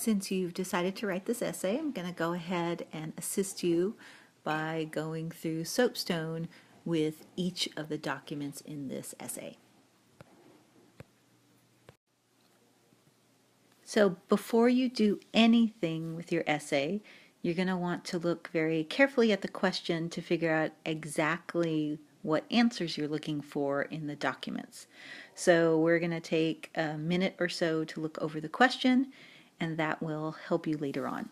Since you've decided to write this essay, I'm going to go ahead and assist you by going through soapstone with each of the documents in this essay. So before you do anything with your essay, you're going to want to look very carefully at the question to figure out exactly what answers you're looking for in the documents. So we're going to take a minute or so to look over the question, and that will help you later on.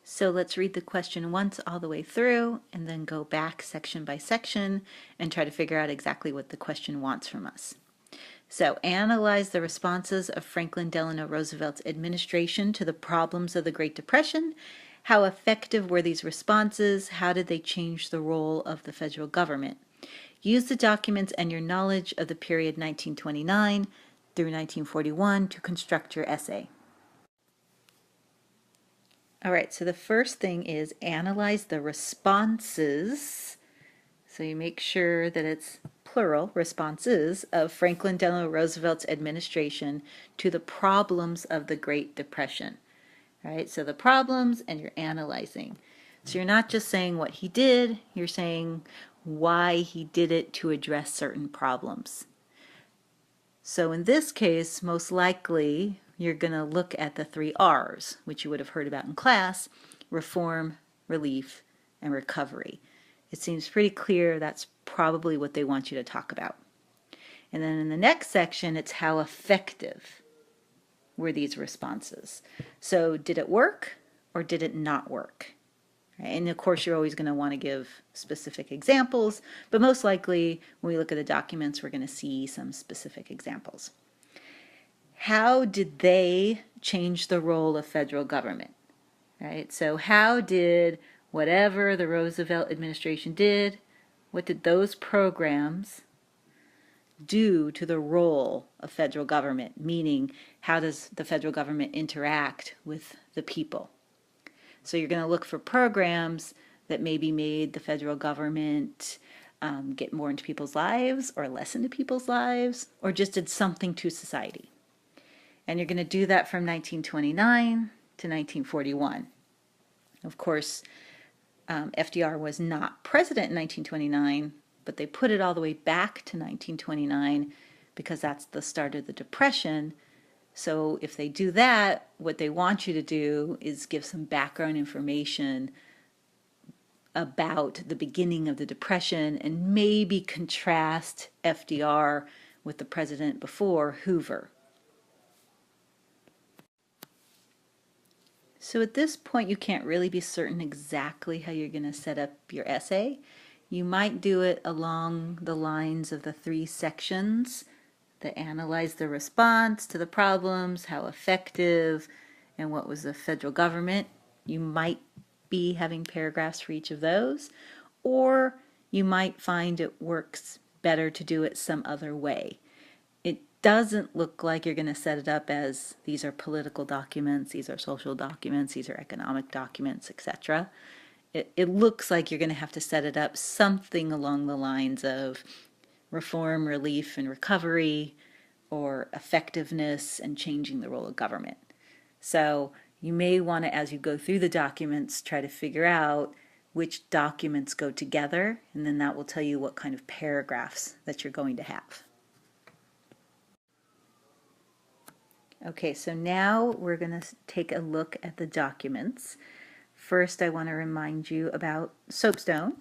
So let's read the question once all the way through and then go back section by section and try to figure out exactly what the question wants from us. So, analyze the responses of Franklin Delano Roosevelt's administration to the problems of the Great Depression. How effective were these responses? How did they change the role of the federal government? Use the documents and your knowledge of the period 1929 through 1941 to construct your essay. All right, so the first thing is analyze the responses. So you make sure that it's plural, responses, of Franklin Delano Roosevelt's administration to the problems of the Great Depression. All right, so the problems, and you're analyzing. So you're not just saying what he did, you're saying why he did it to address certain problems. So in this case, most likely, you're going to look at the 3 R's, which you would have heard about in class: reform, relief, and recovery. It seems pretty clear that's probably what they want you to talk about. And then in the next section, it's how effective were these responses. So did it work or did it not work? Right? And of course, you're always going to want to give specific examples, but most likely when we look at the documents, we're going to see some specific examples. How did they change the role of federal government? Right? So how did whatever the Roosevelt administration did, what did those programs do to the role of federal government? Meaning, how does the federal government interact with the people? So you're going to look for programs that maybe made the federal government get more into people's lives or less into people's lives, or just did something to society. And you're going to do that from 1929 to 1941. Of course, FDR was not president in 1929, but they put it all the way back to 1929 because that's the start of the Depression. So if they do that, what they want you to do is give some background information about the beginning of the Depression and maybe contrast FDR with the president before, Hoover. So at this point, you can't really be certain exactly how you're going to set up your essay. You might do it along the lines of the 3 sections that analyze the response to the problems, how effective, and what was the federal government. You might be having paragraphs for each of those, or you might find it works better to do it some other way. It doesn't look like you're going to set it up as these are political documents, these are social documents, these are economic documents, etc. It looks like you're going to have to set it up something along the lines of reform, relief, and recovery, or effectiveness and changing the role of government. So you may want to, as you go through the documents, try to figure out which documents go together, and then that will tell you what kind of paragraphs that you're going to have. Okay, so now we're going to take a look at the documents. First, I want to remind you about soapstone.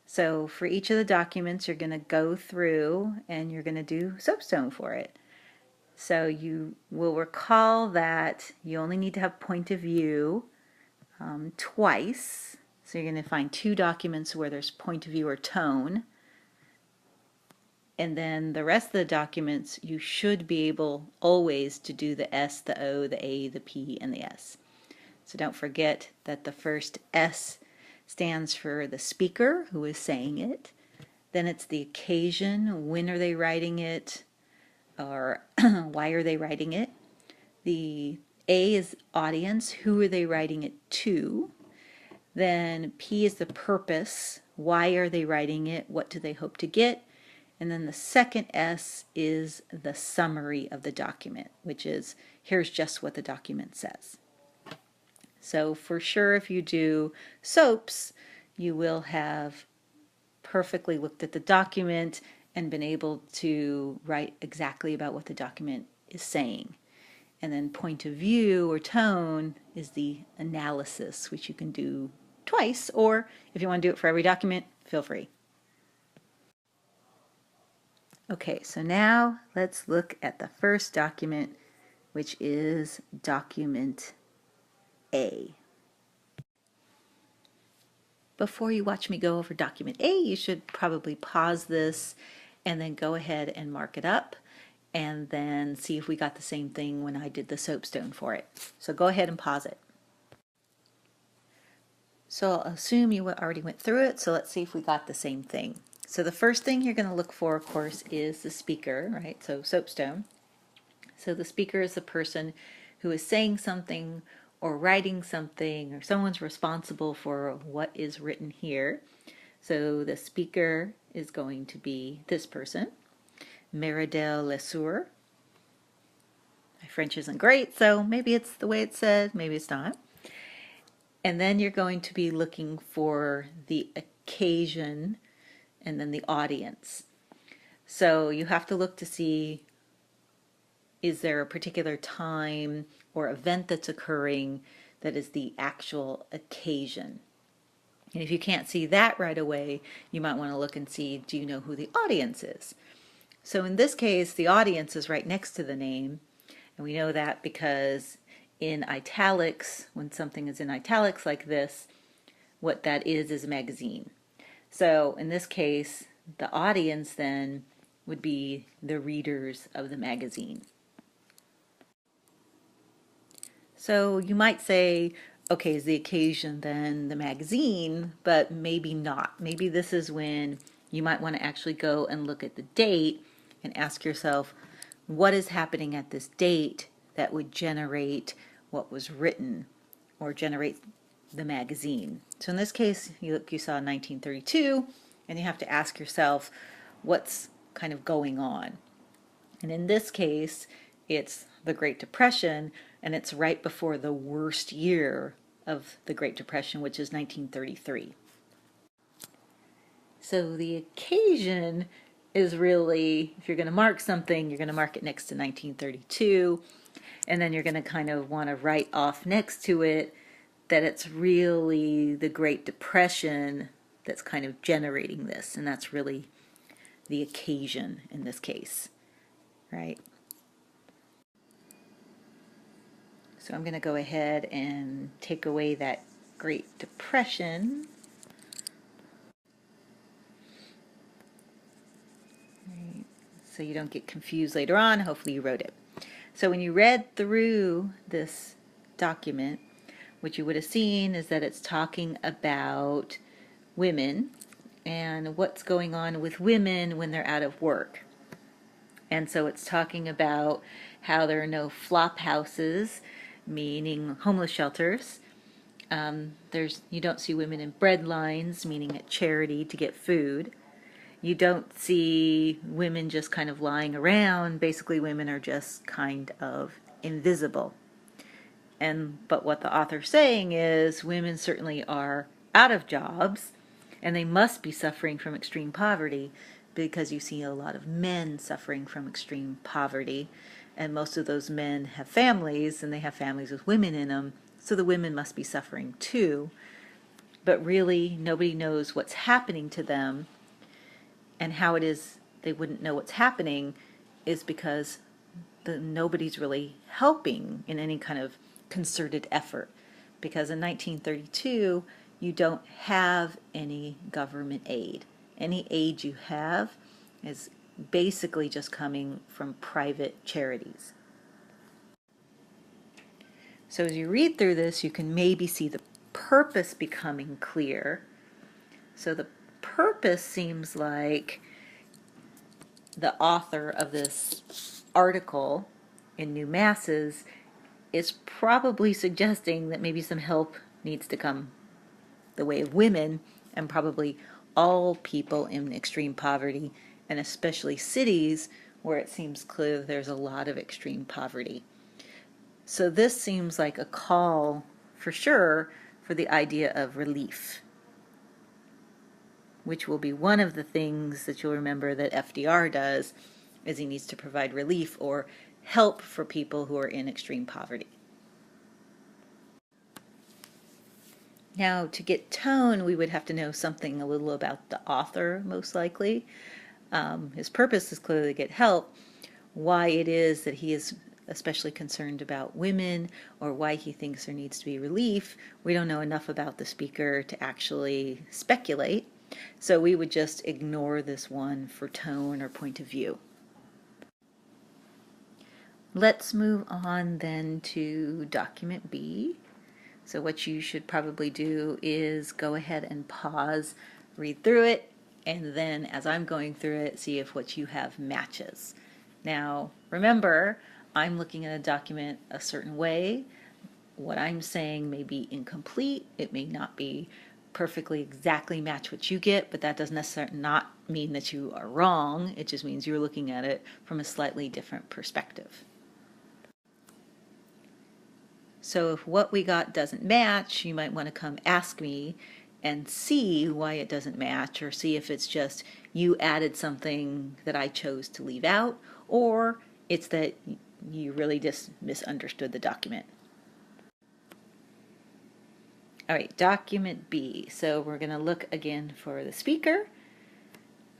So for each of the documents, you're going to go through and you're going to do soapstone for it. So you will recall that you only need to have point of view twice. So you're going to find 2 documents where there's point of view or tone. And then the rest of the documents, you should be able always to do the S, the O, the A, the P, and the S. So don't forget that the first S stands for the speaker who is saying it. Then it's the occasion, when are they writing it, or why are they writing it. The A is audience, who are they writing it to. Then P is the purpose, why are they writing it, what do they hope to get. And then the second S is the summary of the document, which is here's just what the document says. So for sure, if you do SOAPs, you will have perfectly looked at the document and been able to write exactly about what the document is saying. And then point of view or tone is the analysis, which you can do twice, or if you want to do it for every document, feel free. Okay, so now let's look at the first document, which is document A. Before you watch me go over document A, you should probably pause this and then go ahead and mark it up and then see if we got the same thing when I did the soapstone for it. So go ahead and pause it. So I'll assume you already went through it, so let's see if we got the same thing. So the first thing you're going to look for, of course, is the speaker, right? So soapstone. So the speaker is the person who is saying something or writing something, or someone's responsible for what is written here. So the speaker is going to be this person, Meridel Lesueur. My French isn't great, so maybe it's the way it's said, maybe it's not. And then you're going to be looking for the occasion and then the audience. So you have to look to see, is there a particular time or event that's occurring that is the actual occasion? And if you can't see that right away, you might want to look and see, do you know who the audience is? So in this case, the audience is right next to the name, and we know that because in italics, when something is in italics like this, what that is a magazine. So in this case, the audience then would be the readers of the magazine. So you might say, okay, is the occasion then the magazine, but maybe not. Maybe this is when you might want to actually go and look at the date and ask yourself, what is happening at this date that would generate what was written or generate the magazine? So in this case, you saw 1932, and you have to ask yourself, what's kind of going on? And in this case, it's the Great Depression, and it's right before the worst year of the Great Depression, which is 1933. So the occasion is really, if you're going to mark something, you're going to mark it next to 1932, and then you're going to kind of want to write off next to it that it's really the Great Depression that's kind of generating this, and that's really the occasion in this case, right? So I'm going to go ahead and take away that Great Depression. Right. So you don't get confused later on. Hopefully you wrote it. So when you read through this document, what you would have seen is that it's talking about women and what's going on with women when they're out of work. And so it's talking about how there are no flop houses, meaning homeless shelters. You don't see women in bread lines, meaning at charity to get food. You don't see women just kind of lying around. Basically, women are just kind of invisible. But what the author's saying is women certainly are out of jobs, and they must be suffering from extreme poverty, because you see a lot of men suffering from extreme poverty, and most of those men have families, and they have families with women in them, so the women must be suffering too. But really, nobody knows what's happening to them, and how it is they wouldn't know what's happening is because nobody's really helping in any kind of concerted effort. Because in 1932, you don't have any government aid. Any aid you have is basically just coming from private charities. So as you read through this, you can maybe see the purpose becoming clear. So the purpose seems like the author of this article in New Masses is probably suggesting that maybe some help needs to come the way of women, and probably all people in extreme poverty and especially cities where it seems clear there's a lot of extreme poverty. So this seems like a call for sure for the idea of relief, which will be one of the things that you'll remember that FDR does, is he needs to provide relief or help for people who are in extreme poverty. Now, to get tone, we would have to know something a little about the author, most likely. His purpose is clearly to get help. Why it is that he is especially concerned about women, or why he thinks there needs to be relief, we don't know enough about the speaker to actually speculate. So we would just ignore this one for tone or point of view. Let's move on then to document B. So what you should probably do is go ahead and pause, read through it, and then as I'm going through it, see if what you have matches. Now, remember, I'm looking at a document a certain way. What I'm saying may be incomplete. It may not be perfectly exactly match what you get, but that does necessarily not mean that you are wrong. It just means you're looking at it from a slightly different perspective. So if what we got doesn't match, you might want to come ask me and see why it doesn't match, or see if it's just you added something that I chose to leave out, or it's that you really just misunderstood the document. All right, document B. So we're going to look again for the speaker,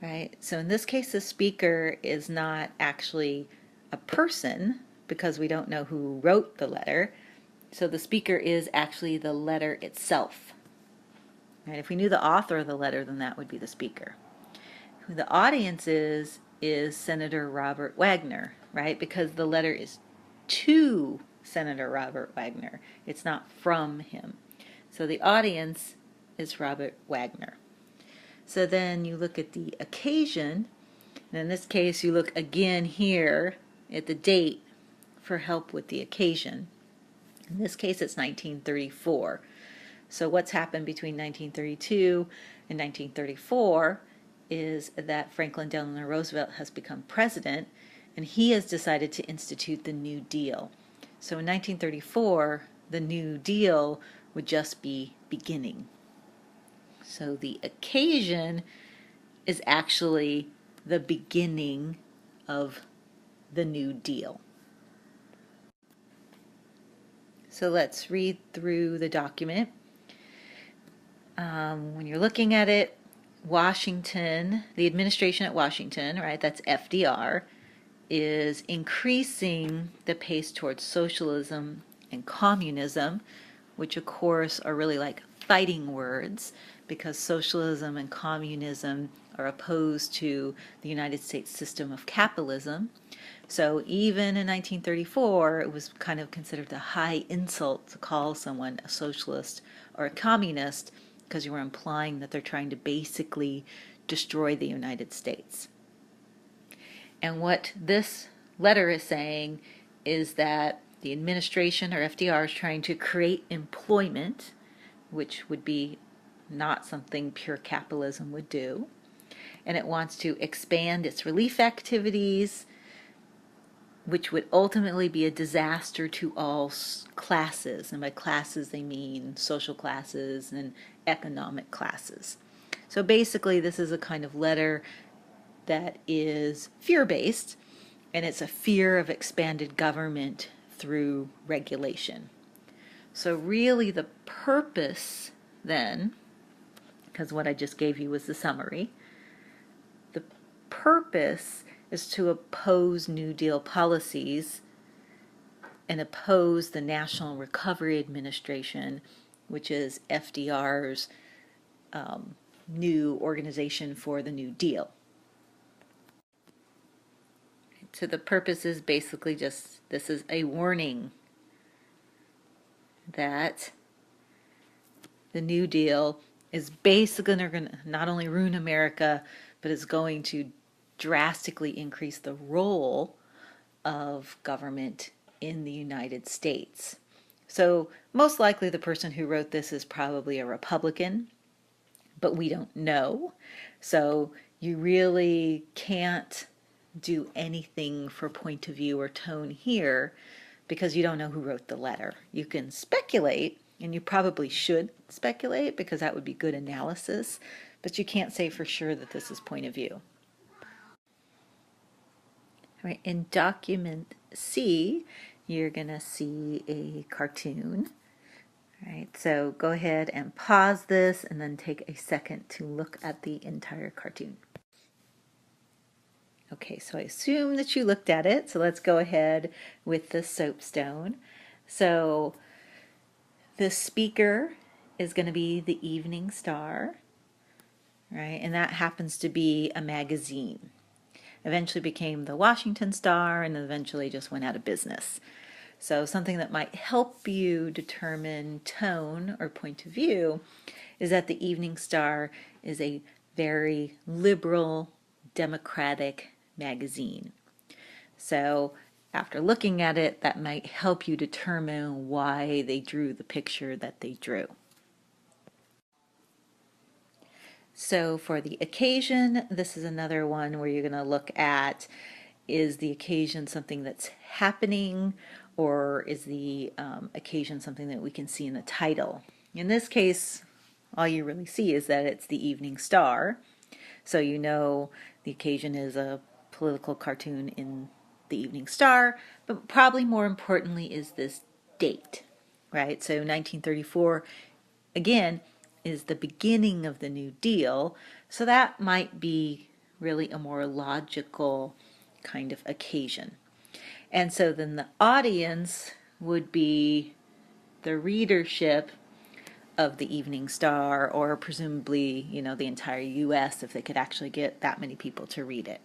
right? So in this case, the speaker is not actually a person because we don't know who wrote the letter. So the speaker is actually the letter itself. Right? If we knew the author of the letter, then that would be the speaker. Who the audience is Senator Robert Wagner, right? Because the letter is to Senator Robert Wagner. It's not from him. So the audience is Robert Wagner. So then you look at the occasion, and in this case you look again here at the date for help with the occasion. In this case it's 1934. So what's happened between 1932 and 1934 is that Franklin Delano Roosevelt has become president, and he has decided to institute the New Deal. So in 1934, the New Deal would just be beginning. So the occasion is actually the beginning of the New Deal. So let's read through the document. When you're looking at it, Washington, the administration at Washington, right, that's FDR, is increasing the pace towards socialism and communism, which of course are really like fighting words because socialism and communism are opposed to the United States system of capitalism. So even in 1934, it was kind of considered a high insult to call someone a socialist or a communist because you were implying that they're trying to basically destroy the United States. And what this letter is saying is that the administration, or FDR, is trying to create employment, which would be not something pure capitalism would do. And it wants to expand its relief activities, which would ultimately be a disaster to all classes. And by classes, they mean social classes and economic classes. So basically, this is a kind of letter that is fear-based, and it's a fear of expanded government through regulation. So really the purpose then, because what I just gave you was the summary, the purpose is to oppose New Deal policies and oppose the National Recovery Administration, which is FDR's new organization for the New Deal. So the purpose is basically just, this is a warning that the New Deal is basically going to not only ruin America, but is going to drastically increase the role of government in the United States. So most likely the person who wrote this is probably a Republican, but we don't know. So you really can't do anything for point of view or tone here because you don't know who wrote the letter. You can speculate, and you probably should speculate because that would be good analysis, but you can't say for sure that this is point of view. All right, in document C, you're going to see a cartoon. All right, so go ahead and pause this and then take a second to look at the entire cartoon. Okay, so I assume that you looked at it, so let's go ahead with the soapstone. So the speaker is going to be the Evening Star, right? And that happens to be a magazine. Eventually became the Washington Star and eventually just went out of business. So something that might help you determine tone or point of view is that the Evening Star is a very liberal, democratic magazine. So after looking at it, that might help you determine why they drew the picture that they drew. So for the occasion, this is another one where you're going to look at, is the occasion something that's happening, or is the occasion something that we can see in the title? In this case, all you really see is that it's the Evening Star. So you know the occasion is a political cartoon in the Evening Star, but probably more importantly is this date, right? So 1934, again, is the beginning of the New Deal, so that might be really a more logical kind of occasion. And so then the audience would be the readership of the Evening Star, or presumably, the entire US if they could actually get that many people to read it.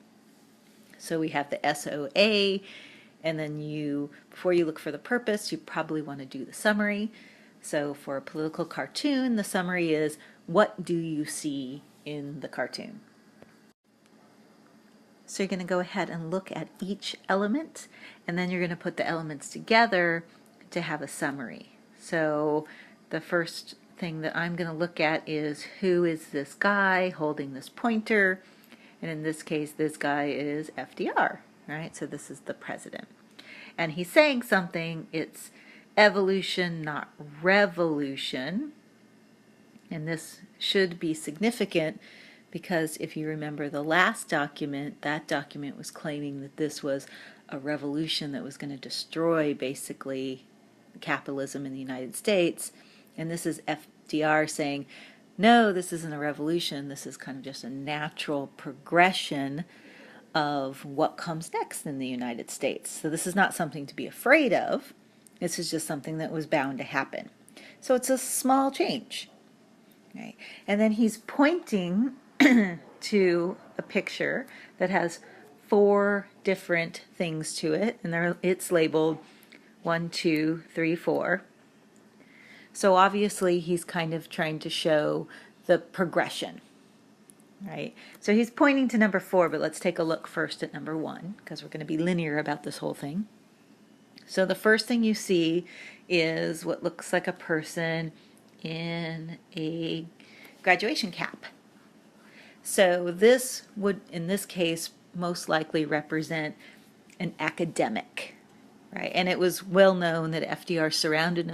So we have the SOA, and then before you look for the purpose, you probably want to do the summary. So for a political cartoon, the summary is, what do you see in the cartoon? So you're going to go ahead and look at each element, and then you're going to put the elements together to have a summary. So the first thing that I'm going to look at is, who is this guy holding this pointer? And in this case, this guy is FDR, right? So this is the president. And he's saying something, it's evolution, not revolution. And this should be significant because if you remember the last document, that document was claiming that this was a revolution that was going to destroy basically capitalism in the United States. And this is FDR saying, no, this isn't a revolution. This is kind of just a natural progression of what comes next in the United States. So this is not something to be afraid of. This is just something that was bound to happen. So it's a small change. Right? And then he's pointing to a picture that has 4 different things to it, and it's labeled 1, 2, 3, 4. So obviously he's kind of trying to show the progression, right? So he's pointing to number 4, but let's take a look first at number 1 because we're going to be linear about this whole thing. So the first thing you see is what looks like a person in a graduation cap. So this would, in this case, most likely represent an academic, right? And it was well known that FDR surrounded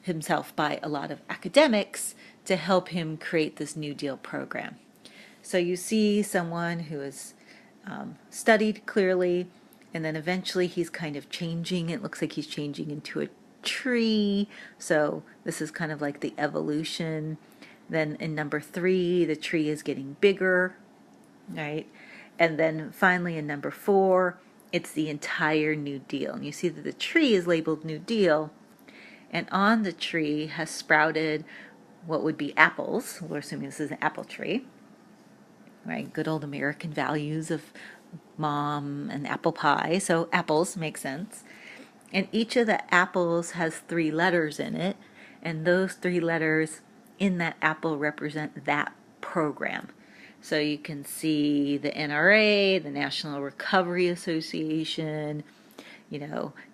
himself by a lot of academics to help him create this New Deal program. So you see someone who has studied clearly, and then eventually he's kind of changing. It looks like he's changing into a tree. So this is kind of like the evolution. Then in number 3, the tree is getting bigger, right? And then finally in number 4, it's the entire New Deal. And you see that the tree is labeled New Deal, and on the tree has sprouted what would be apples. We're assuming this is an apple tree, right? Good old American values of mom and apple pie. So apples make sense. And each of the apples has 3 letters in it, and those 3 letters in that apple represent that program. So you can see the NRA, the National Recovery Association, you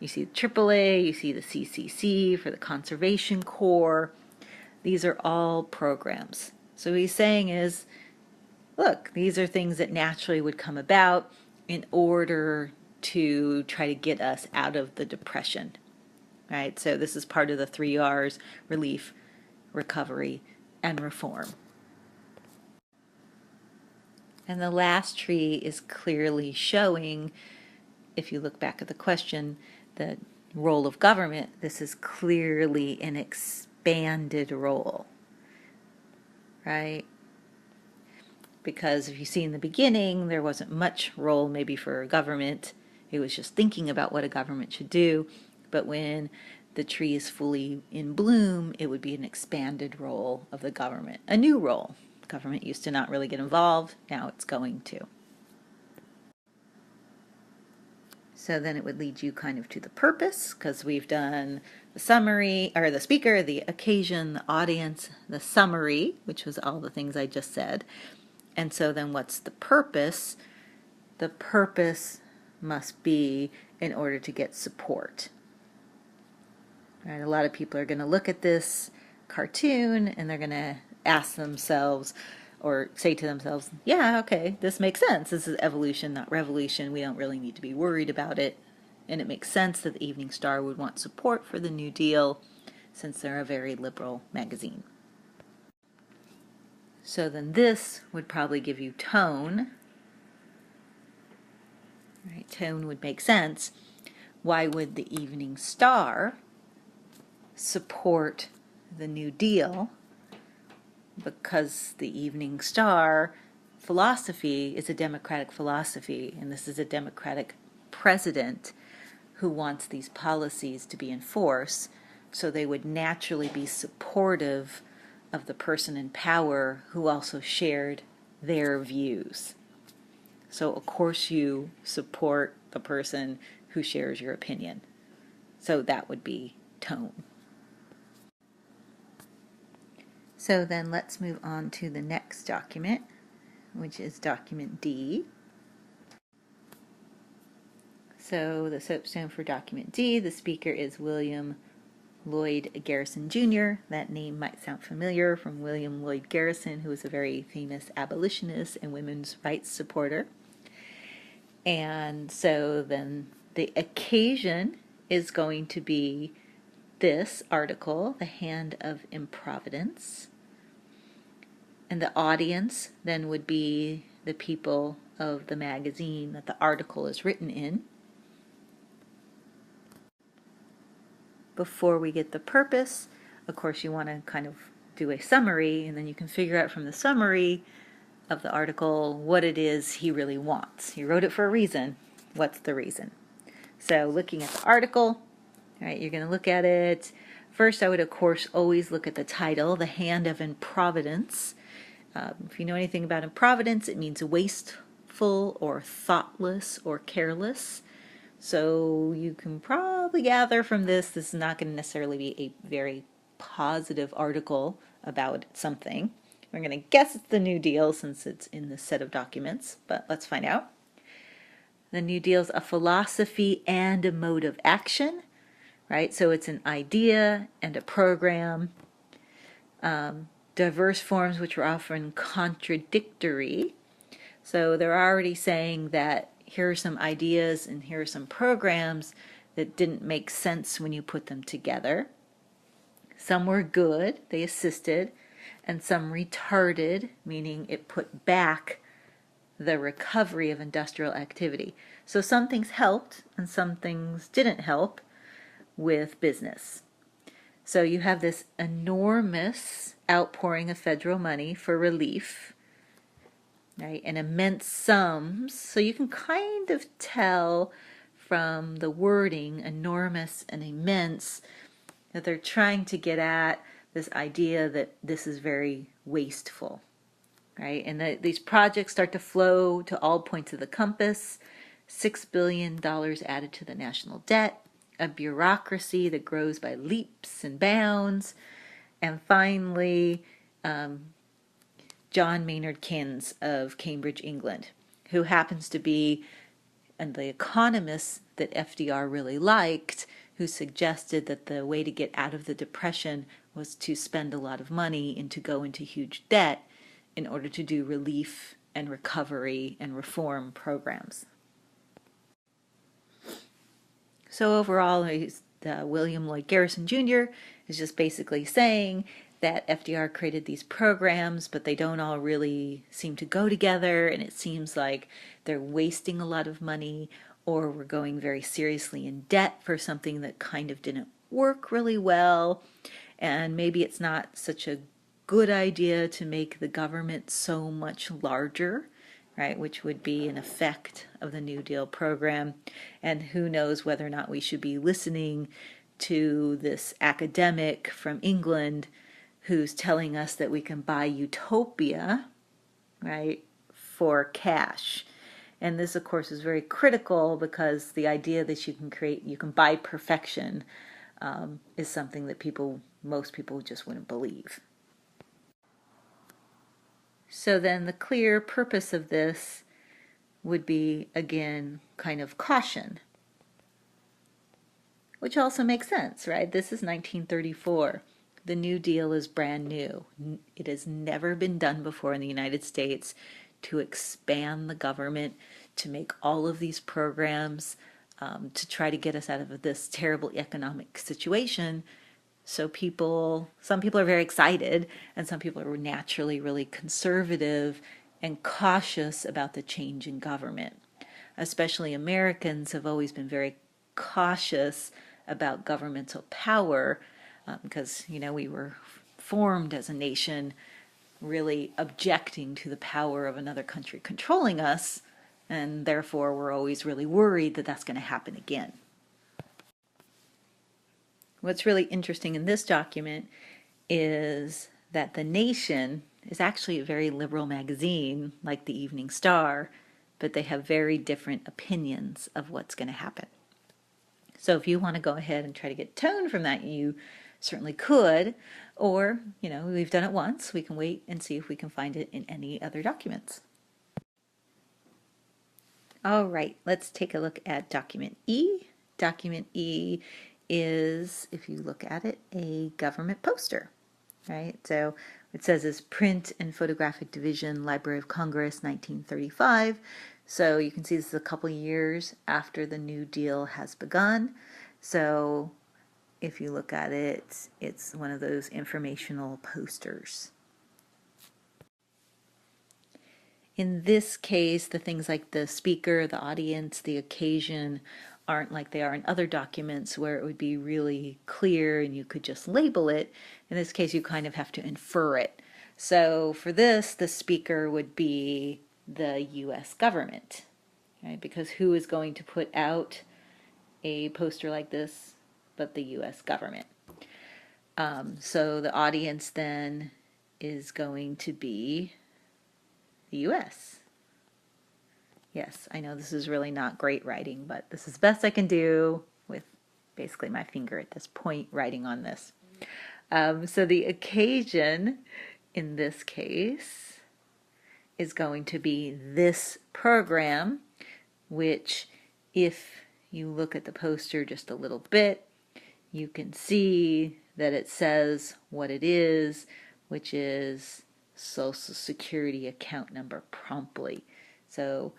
see the AAA, you see the CCC for the Conservation Corps. These are all programs. So what he's saying is, look, these are things that naturally would come about in order to try to get us out of the depression, right? So this is part of the 3 R's: relief, recovery, and reform. And the last tree is clearly showing, if you look back at the question, the role of government. This is clearly an expanded role, right? Because if you see in the beginning, there wasn't much role maybe for government. It was just thinking about what a government should do. But when the tree is fully in bloom, it would be an expanded role of the government, a new role. Government used to not really get involved, now it's going to. So then it would lead you kind of to the purpose, because we've done the summary, or the speaker, the occasion, the audience, the summary, which was all the things I just said. And so then what's the purpose? The purpose must be in order to get support. Right? A lot of people are going to look at this cartoon and they're going to ask themselves or say to themselves, yeah, okay, this makes sense. This is evolution, not revolution. We don't really need to be worried about it. And it makes sense that the Evening Star would want support for the New Deal since they're a very liberal magazine. So then this would probably give you tone. Right? Tone would make sense. Why would the Evening Star support the New Deal? Because the Evening Star philosophy is a democratic philosophy, and this is a democratic president who wants these policies to be in force, so they would naturally be supportive of the person in power who also shared their views. So of course you support the person who shares your opinion. So that would be tone. So then let's move on to the next document, which is document D. So the soapstone for document D, the speaker is William Lloyd Garrison Jr. That name might sound familiar from William Lloyd Garrison, who was a very famous abolitionist and women's rights supporter. And so then the occasion is going to be this article, The Hand of Improvidence. And the audience then would be the people of the magazine that the article is written in. Before we get the purpose, of course you want to kind of do a summary, and then you can figure out from the summary of the article what it is he really wants. He wrote it for a reason. What's the reason? So looking at the article, all right, you're going to look at it. First, I would, of course, always look at the title, The Hand of Improvidence. If you know anything about improvidence, it means wasteful or thoughtless or careless. So you can probably gather from this is not going to necessarily be a very positive article about something. We're going to guess it's the New Deal since it's in this set of documents, but let's find out. The New Deal is a philosophy and a mode of action, right? So it's an idea and a program. Diverse forms which are often contradictory. So they're already saying that here are some ideas and here are some programs that didn't make sense when you put them together. Some were good, they assisted, and some retarded, meaning it put back the recovery of industrial activity. So some things helped and some things didn't help with business. So you have this enormous outpouring of federal money for relief, right, and immense sums. So you can kind of tell from the wording, enormous and immense, that they're trying to get at this idea that this is very wasteful, right? And these projects start to flow to all points of the compass. $6 billion added to the national debt, a bureaucracy that grows by leaps and bounds, and finally, John Maynard Keynes of Cambridge, England, who happens to be the economist that FDR really liked, who suggested that the way to get out of the Depression was to spend a lot of money and to go into huge debt in order to do relief and recovery and reform programs. So overall, William Lloyd Garrison Jr. is just basically saying that FDR created these programs, but they don't all really seem to go together, and it seems like they're wasting a lot of money, or we're going very seriously in debt for something that kind of didn't work really well, and maybe it's not such a good idea to make the government so much larger, right, which would be an effect of the New Deal program. And who knows whether or not we should be listening to this academic from England who's telling us that we can buy utopia, right, for cash. And this, of course, is very critical because the idea that you can buy perfection is something that most people just wouldn't believe. So then the clear purpose of this would be, again, kind of caution, which also makes sense, right? This is 1934. The New Deal is brand new. It has never been done before in the United States to expand the government, to make all of these programs, to try to get us out of this terrible economic situation. So some people are very excited, and some people are naturally really conservative and cautious about the change in government. Especially Americans have always been very cautious about governmental power because, we were formed as a nation really objecting to the power of another country controlling us, and therefore we're always really worried that that's going to happen again. What's really interesting in this document is that The Nation is actually a very liberal magazine like the Evening Star, but they have very different opinions of what's going to happen. So if you want to go ahead and try to get tone from that, you certainly could, or, we've done it once. We can wait and see if we can find it in any other documents. All right, let's take a look at document E. Document E is, if you look at it, a government poster, right? So it says it's Print and Photographic Division, Library of Congress, 1935. So you can see this is a couple years after the New Deal has begun. So if you look at it, it's one of those informational posters. In this case, the things like the speaker, the audience, the occasion aren't like they are in other documents where it would be really clear and you could just label it. In this case, you kind of have to infer it. So for this, the speaker would be the U.S. government, right? Because who is going to put out a poster like this but the U.S. government? So the audience then is going to be the U.S. Yes, I know this is really not great writing, but this is the best I can do with basically my finger at this point writing on this. So the occasion in this case is going to be this program, which if you look at the poster just a little bit, you can see that it says what it is, which is Social Security account number promptly. So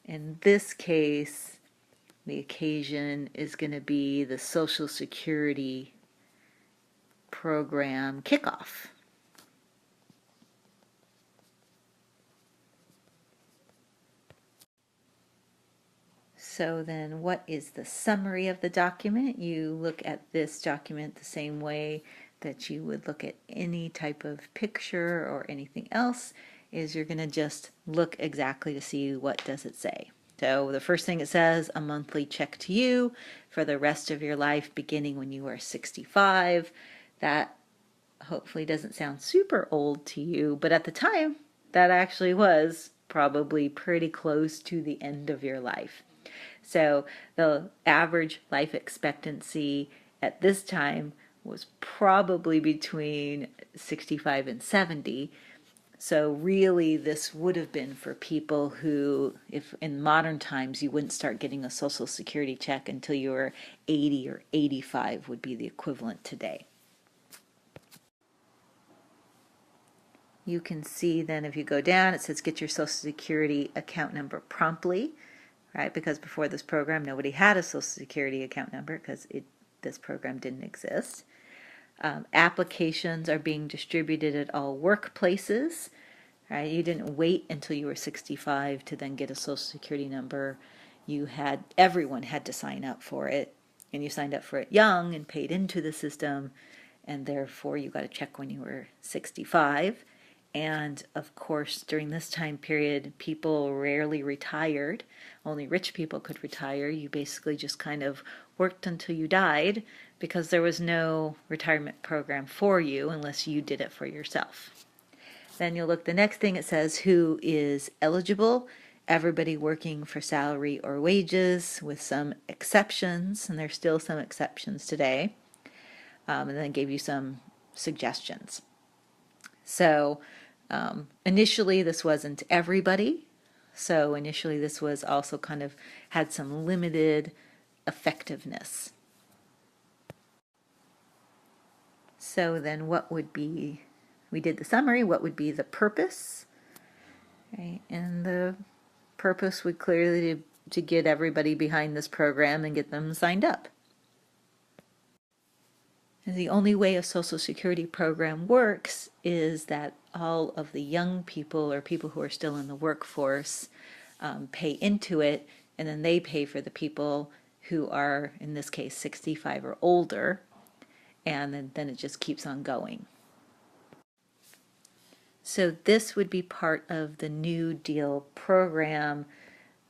in this case, the occasion is going to be the Social Security program kickoff. So then what is the summary of the document? You look at this document the same way that you would look at any type of picture or anything else, is you're going to just look exactly to see what does it say. So the first thing it says, a monthly check to you for the rest of your life beginning when you are 65. That hopefully doesn't sound super old to you, but at the time that actually was probably pretty close to the end of your life. So the average life expectancy at this time was probably between 65 and 70. So really this would have been for people who, if in modern times you wouldn't start getting a Social Security check until you were 80 or 85 would be the equivalent today. You can see then if you go down, it says get your Social Security account number promptly, right? Because before this program, nobody had a Social Security account number because this program didn't exist. Applications are being distributed at all workplaces, right? You didn't wait until you were 65 to then get a Social Security number. Everyone had to sign up for it, and you signed up for it young and paid into the system, and therefore you got a check when you were 65. And of course, during this time period, people rarely retired. Only rich people could retire. You basically just kind of worked until you died because there was no retirement program for you unless you did it for yourself. Then you'll look the next thing, it says who is eligible. Everybody working for salary or wages with some exceptions, and there's still some exceptions today. And then gave you some suggestions. So initially this wasn't everybody. So initially this was also kind of had some limited effectiveness. So then what would be, we did the summary, what would be the purpose? Right? And the purpose would clearly be to get everybody behind this program and get them signed up. And the only way a Social Security program works is that all of the young people or people who are still in the workforce pay into it, and then they pay for the people who are, in this case, 65 or older, and then it just keeps on going. So this would be part of the New Deal program,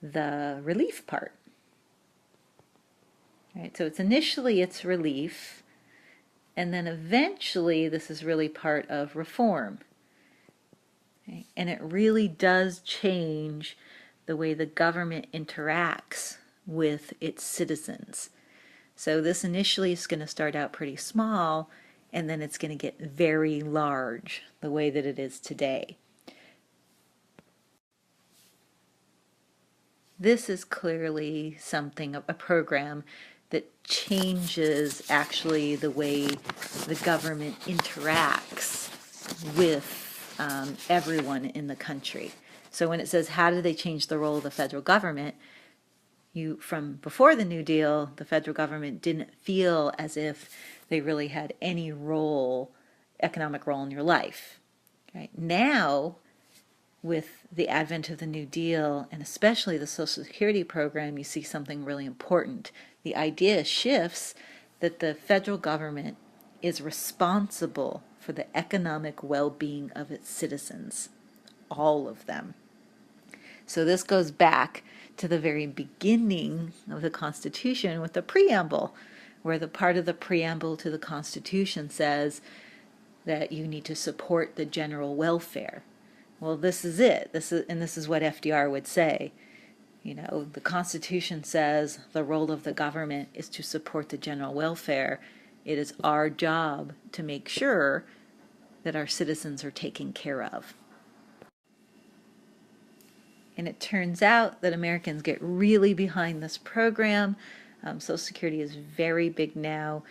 the relief part. Right, so it's relief, and then eventually this is really part of reform. Okay? And it really does change the way the government interacts with its citizens. So this initially is going to start out pretty small, and then it's going to get very large, the way that it is today. This is clearly something, a program that changes actually the way the government interacts with everyone in the country. So when it says how do they change the role of the federal government, from before the New Deal, the federal government didn't feel as if they really had any economic role in your life. Right? Now, with the advent of the New Deal, and especially the Social Security program, you see something really important. The idea shifts that the federal government is responsible for the economic well-being of its citizens, all of them. So this goes back to the very beginning of the Constitution with the preamble, where the part of the preamble to the Constitution says that you need to support the general welfare. Well, this is it. This is what FDR would say. You know, the Constitution says the role of the government is to support the general welfare. It is our job to make sure that our citizens are taken care of. And it turns out that Americans get really behind this program. Social Security is very big now,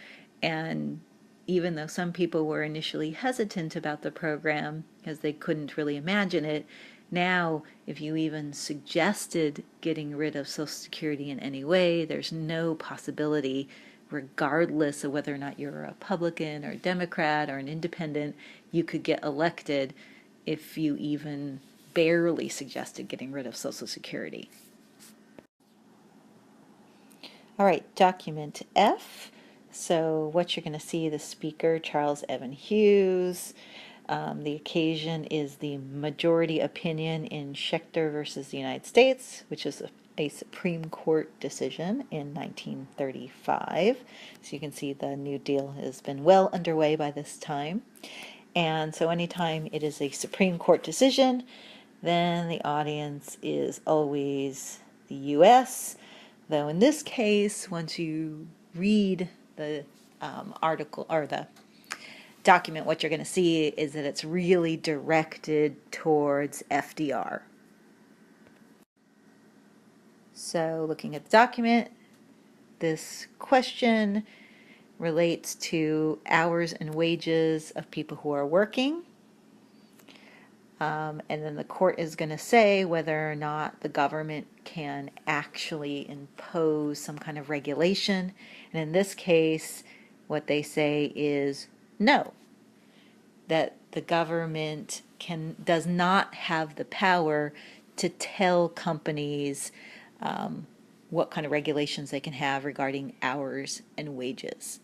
and even though some people were initially hesitant about the program because they couldn't really imagine it, now if you even suggested getting rid of Social Security in any way, there's no possibility, regardless of whether or not you're a Republican or a Democrat or an independent, you could get elected if you even barely suggested getting rid of Social Security. All right, document F. So what you're going to see, the speaker, Charles Evan Hughes. The occasion is the majority opinion in Schechter versus the United States, which is a Supreme Court decision in 1935. So you can see the New Deal has been well underway by this time. And so anytime it is a Supreme Court decision, then the audience is always the U.S., though in this case, once you read the article or the document, what you're going to see is that it's really directed towards FDR. So looking at the document, this question relates to hours and wages of people who are working. And then the court is going to say whether or not the government can actually impose some kind of regulation. And in this case, what they say is no, that the government does not have the power to tell companies what kind of regulations they can have regarding hours and wages.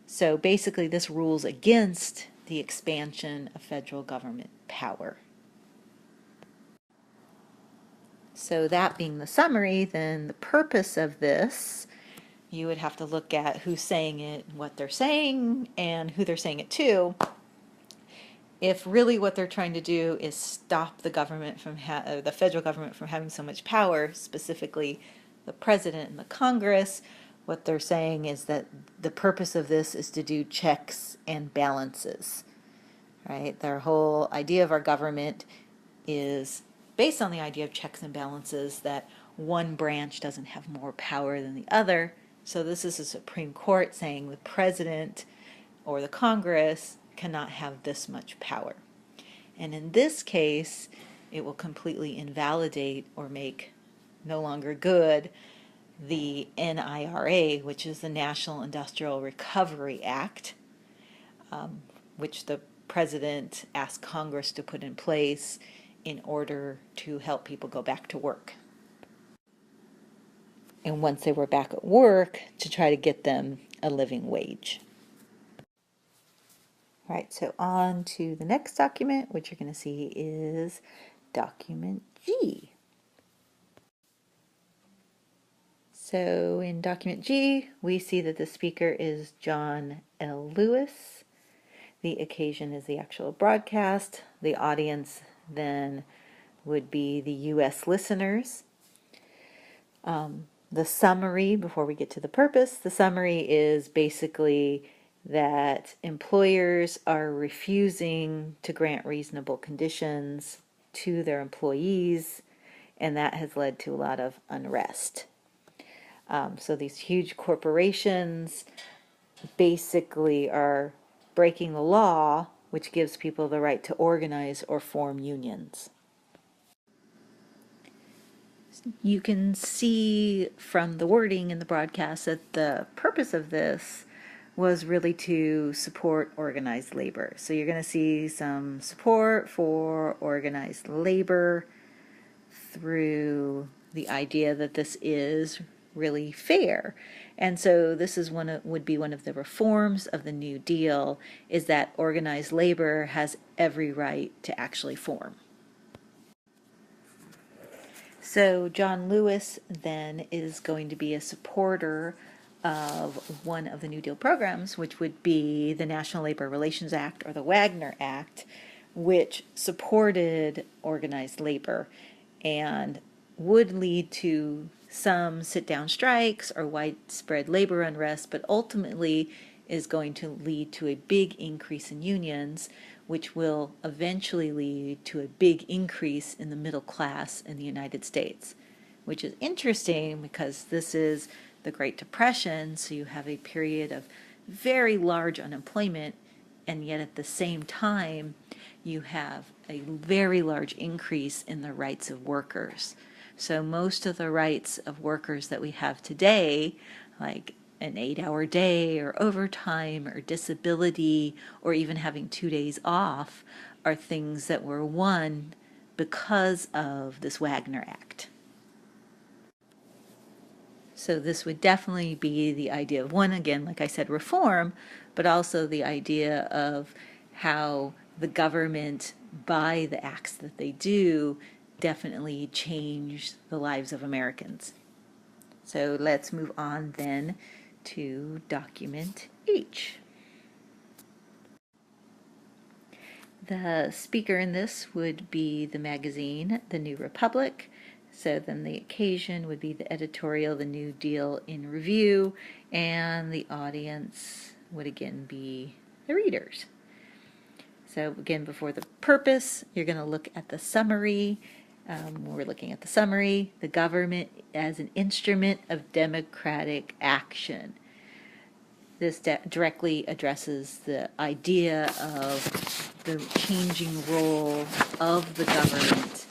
So basically, this rules against the expansion of federal government power. So that being the summary, then the purpose of this, you would have to look at who's saying it, what they're saying, and who they're saying it to. If really what they're trying to do is stop the government from the federal government from having so much power, specifically the president and the Congress, what they're saying is that the purpose of this is to do checks and balances, right? Their whole idea of our government is based on the idea of checks and balances, that one branch doesn't have more power than the other. So this is the Supreme Court saying the president or the Congress cannot have this much power. And in this case, it will completely invalidate or make no longer good the NIRA, which is the National Industrial Recovery Act, which the president asked Congress to put in place in order to help people go back to work. And once they were back at work, to try to get them a living wage. All right, so on to the next document, which you're going to see is document G. So in document G, we see that the speaker is John L. Lewis. The occasion is the actual broadcast. The audience then would be the U.S. listeners. The summary, before we get to the purpose, the summary is basically that employers are refusing to grant reasonable conditions to their employees, and that has led to a lot of unrest. So these huge corporations basically are breaking the law, which gives people the right to organize or form unions. You can see from the wording in the broadcast that the purpose of this was really to support organized labor. So you're going to see some support for organized labor through the idea that this is really fair. And so this is would be one of the reforms of the New Deal, is that organized labor has every right to actually form. So John Lewis then is going to be a supporter of one of the New Deal programs, which would be the National Labor Relations Act, or the Wagner Act, which supported organized labor and would lead to some sit-down strikes or widespread labor unrest, but ultimately is going to lead to a big increase in unions, which will eventually lead to a big increase in the middle class in the United States, which is interesting because this is the Great Depression, so you have a period of very large unemployment, and yet at the same time you have a very large increase in the rights of workers. So most of the rights of workers that we have today, like an 8-hour day or overtime or disability or even having 2 days off, are things that were won because of this Wagner Act. So this would definitely be the idea of, one, again, like I said, reform, but also the idea of how the government, by the acts that they do, definitely change the lives of Americans. So let's move on then to document H. The speaker in this would be the magazine, The New Republic. So then the occasion would be the editorial, The New Deal in Review, and the audience would again be the readers. So again, before the purpose, you're going to look at the summary. We're looking at the summary, the government as an instrument of democratic action. This directly addresses the idea of the changing role of the government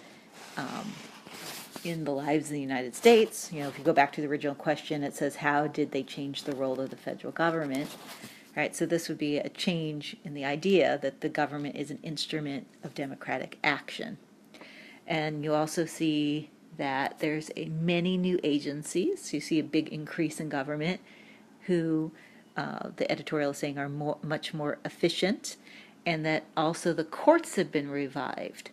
in the lives of the United States. If you go back to the original question, it says, how did they change the role of the federal government? Right, so this would be a change in the idea that the government is an instrument of democratic action. And you also see that there's many new agencies. You see a big increase in government who the editorial is saying are much more efficient, and that also the courts have been revived,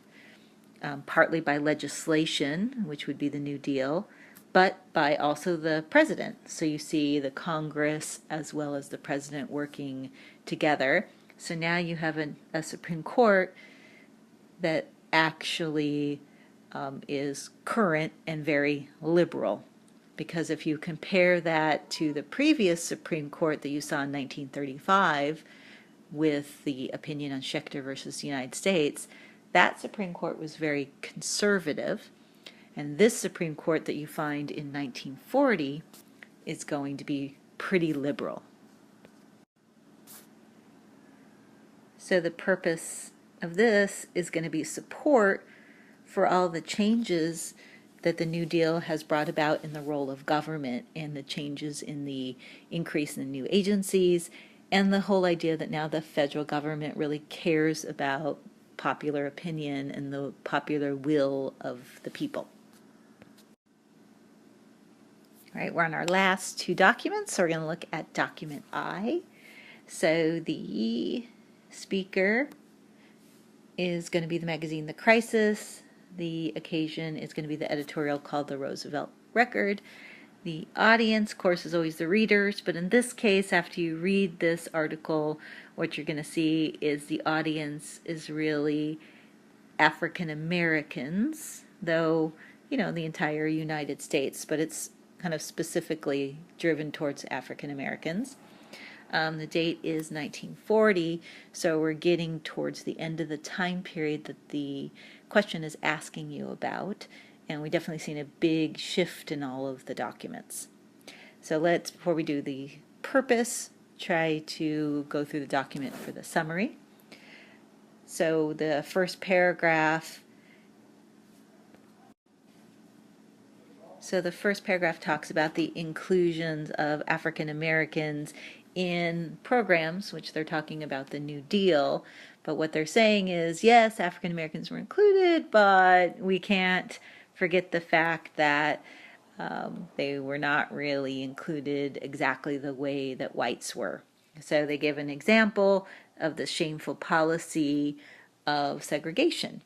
partly by legislation, which would be the New Deal, but by also the president. So you see the Congress as well as the president working together. So now you have a Supreme Court that actually is current and very liberal. Because if you compare that to the previous Supreme Court that you saw in 1935 with the opinion on Schechter versus the United States, that Supreme Court was very conservative. And this Supreme Court that you find in 1940 is going to be pretty liberal. So the purpose of this is going to be support for all the changes that the New Deal has brought about in the role of government, and the changes in the increase in new agencies, and the whole idea that now the federal government really cares about popular opinion and the popular will of the people. All right, we're on our last two documents, so we're going to look at document I. So the speaker is going to be the magazine The Crisis. The occasion is going to be the editorial called The Roosevelt Record. The audience, of course, is always the readers, but in this case, after you read this article, what you're going to see is the audience is really African Americans, though, the entire United States, but it's kind of specifically driven towards African Americans. The date is 1940, so we're getting towards the end of the time period that the question is asking you about, and we definitely seen a big shift in all of the documents. So let's, before we do the purpose, try to go through the document for the summary. So the first paragraph talks about the inclusions of African Americans in programs, which they're talking about the New Deal. But what they're saying is, yes, African Americans were included, but we can't forget the fact that they were not really included exactly the way that whites were. So they give an example of the shameful policy of segregation.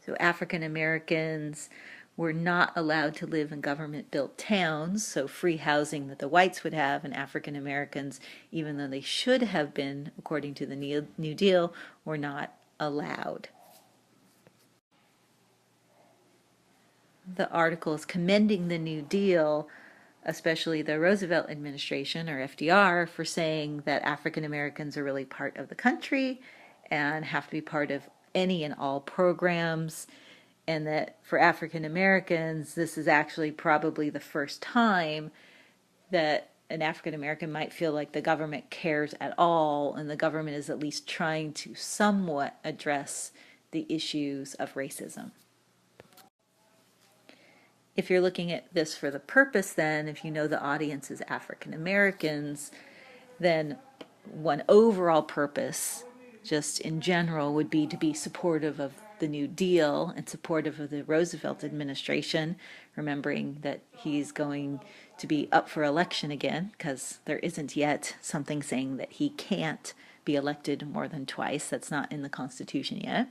So African Americans were not allowed to live in government-built towns, so free housing that the whites would have, and African Americans, even though they should have been, according to the New Deal, were not allowed. The article is commending the New Deal, especially the Roosevelt administration, or FDR, for saying that African Americans are really part of the country and have to be part of any and all programs, and that for African Americans, this is actually probably the first time that an African American might feel like the government cares at all, and the government is at least trying to somewhat address the issues of racism. If you're looking at this for the purpose, then, if you know the audience is African Americans, then one overall purpose, just in general, would be to be supportive of the New Deal and supportive of the Roosevelt administration, remembering that he's going to be up for election again, because there isn't yet something saying that he can't be elected more than twice. That's not in the Constitution yet.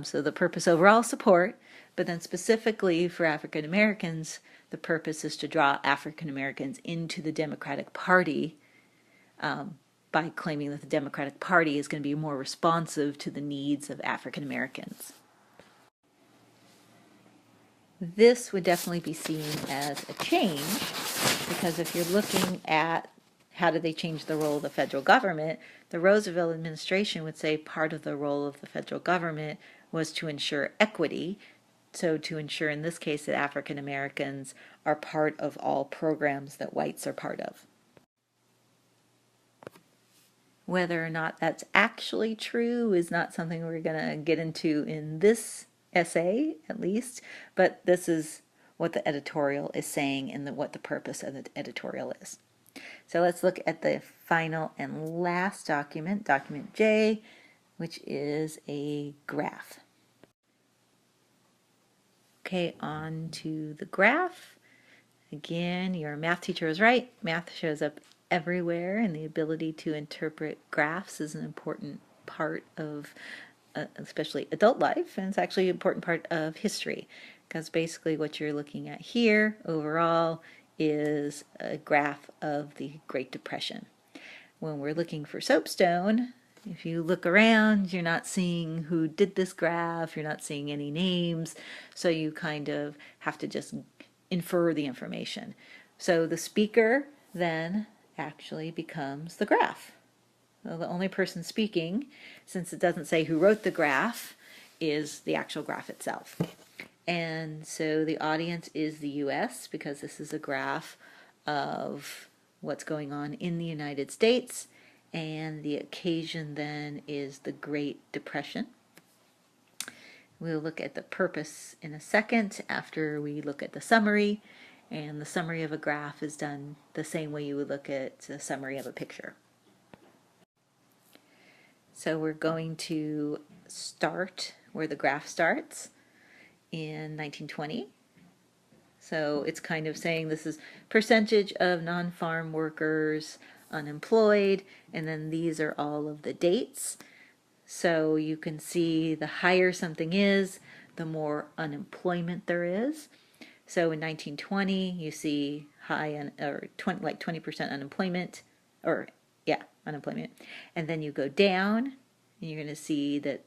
So the purpose overall, support, but then specifically for African Americans, the purpose is to draw African Americans into the Democratic Party by claiming that the Democratic Party is going to be more responsive to the needs of African Americans. This would definitely be seen as a change, because if you're looking at how did they change the role of the federal government, the Roosevelt administration would say part of the role of the federal government was to ensure equity, so to ensure in this case that African Americans are part of all programs that whites are part of. Whether or not that's actually true is not something we're going to get into in this essay, at least, but this is what the editorial is saying and what the purpose of the editorial is. So let's look at the final and last document, document J, which is a graph. Okay, on to the graph. Again, your math teacher was right. Math shows up everywhere, and the ability to interpret graphs is an important part of especially adult life, and it's actually an important part of history, because basically what you're looking at here overall is a graph of the Great Depression. When we're looking for soapstone, if you look around, you're not seeing who did this graph, you're not seeing any names, so you kind of have to just infer the information. So the speaker then actually becomes the graph. So the only person speaking, since it doesn't say who wrote the graph, is the actual graph itself. And so the audience is the US, because this is a graph of what's going on in the United States, and the occasion then is the Great Depression. We'll look at the purpose in a second after we look at the summary, and the summary of a graph is done the same way you would look at the summary of a picture. So we're going to start where the graph starts in 1920. So it's kind of saying this is percentage of non-farm workers unemployed, and then these are all of the dates. So you can see the higher something is, the more unemployment there is. So in 1920, you see high or 20% unemployment, or unemployment, and then you go down, and you're going to see that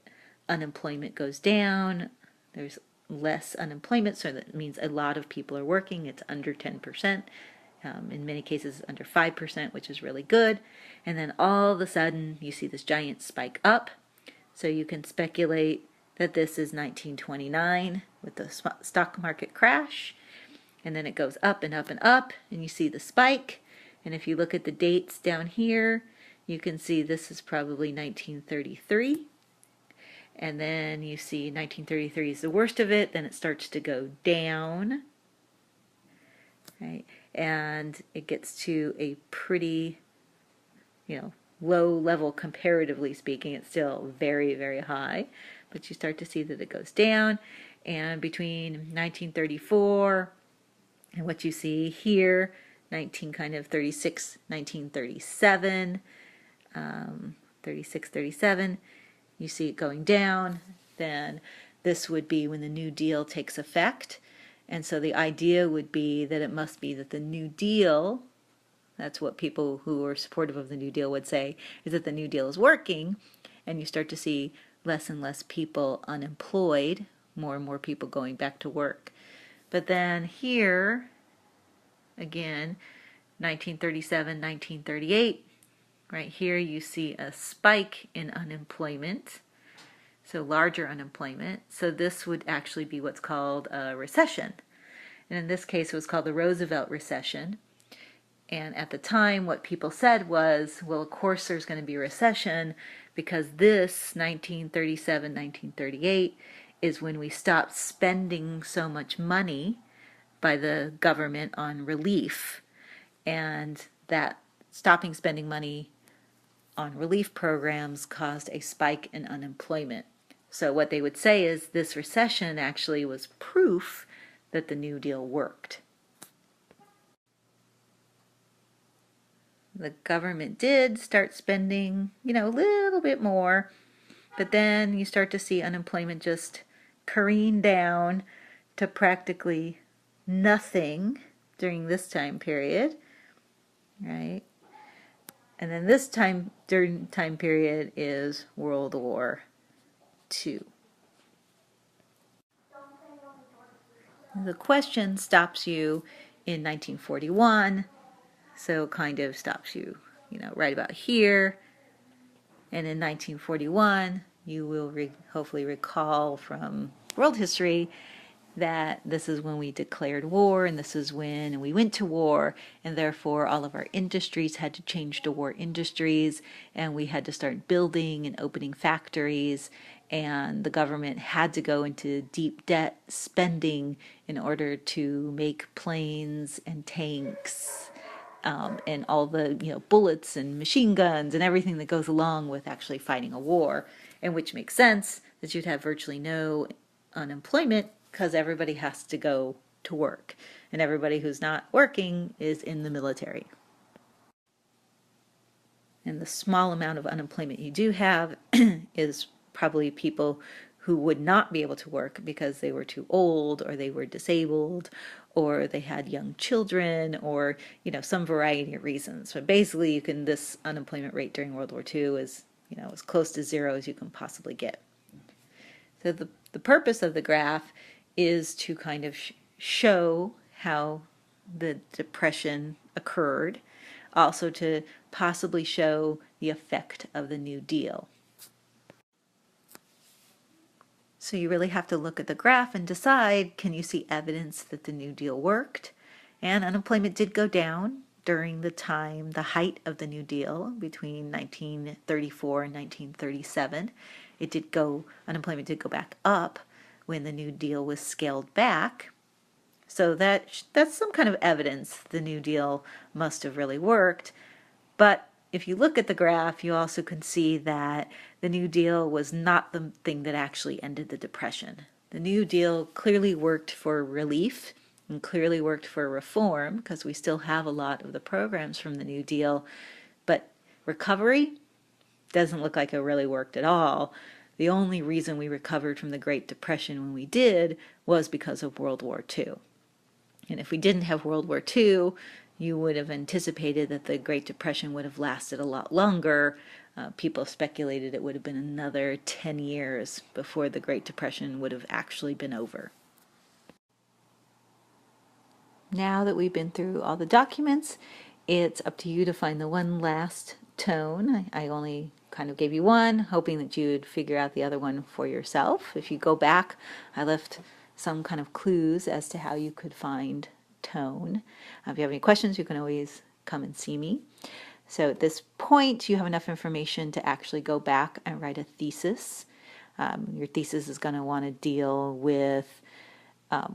unemployment goes down. There's less unemployment, so that means a lot of people are working. It's under 10%. In many cases, under 5%, which is really good. And then all of a sudden, you see this giant spike up. So you can speculate that this is 1929 with the stock market crash. And then it goes up and up and up, and you see the spike. And if you look at the dates down here, you can see this is probably 1933. And then you see 1933 is the worst of it, then it starts to go down, right? And it gets to a pretty, low level comparatively speaking. It's still very, very high, but you start to see that it goes down. And between 1934 and what you see here, 1937, 36, 37, you see it going down. Then this would be when the New Deal takes effect. And so the idea would be that it must be that the New Deal, that's what people who are supportive of the New Deal would say, is that the New Deal is working, and you start to see less and less people unemployed, more and more people going back to work. But then here, again, 1937, 1938, right here you see a spike in unemployment, so larger unemployment. So this would actually be what's called a recession. And in this case, it was called the Roosevelt recession. And at the time, what people said was, well, of course there's going to be a recession, because this 1937, 1938 is when we stopped spending so much money by the government on relief. And that stopping spending money on relief programs caused a spike in unemployment. So what they would say is this recession actually was proof that the New Deal worked. The government did start spending, a little bit more, but then you start to see unemployment just careen down to practically nothing during this time period, right? And then this time period is World War II. The question stops you in 1941, so kind of stops you, right about here. And in 1941, you will hopefully recall from world history that this is when we declared war and this is when we went to war, and therefore all of our industries had to change to war industries, and we had to start building and opening factories, and the government had to go into deep debt spending in order to make planes and tanks, and all the bullets and machine guns and everything that goes along with actually fighting a war, and which makes sense that you'd have virtually no unemployment because everybody has to go to work, and everybody who's not working is in the military. And the small amount of unemployment you do have is probably people who would not be able to work because they were too old, or they were disabled, or they had young children, or some variety of reasons. But basically, this unemployment rate during World War II is as close to zero as you can possibly get. So the purpose of the graph is to kind of show how the Depression occurred, also to possibly show the effect of the New Deal. So you really have to look at the graph and decide, can you see evidence that the New Deal worked? And unemployment did go down during the height of the New Deal between 1934 and 1937. Unemployment did go back up when the New Deal was scaled back. So that's some kind of evidence the New Deal must have really worked. But if you look at the graph, you also can see that the New Deal was not the thing that actually ended the Depression. The New Deal clearly worked for relief and clearly worked for reform, because we still have a lot of the programs from the New Deal, but recovery doesn't look like it really worked at all. The only reason we recovered from the Great Depression when we did was because of World War II. And if we didn't have World War II, you would have anticipated that the Great Depression would have lasted a lot longer. People speculated it would have been another 10 years before the Great Depression would have actually been over. Now that we've been through all the documents, it's up to you to find the one last tone. I only kind of gave you one, hoping that you'd figure out the other one for yourself. If you go back, I left some kind of clues as to how you could find tone. If you have any questions, you can always come and see me. So at this point, you have enough information to actually go back and write a thesis. Your thesis is going to want to deal with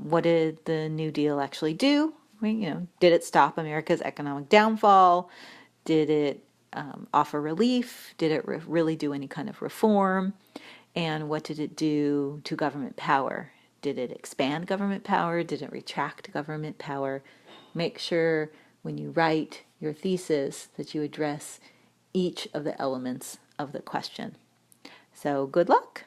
what did the New Deal actually do? Did it stop America's economic downfall? Did it offer relief? Did it really do any kind of reform? And what did it do to government power? Did it expand government power? Did it retract government power? Make sure when you write your thesis that you address each of the elements of the question. So good luck.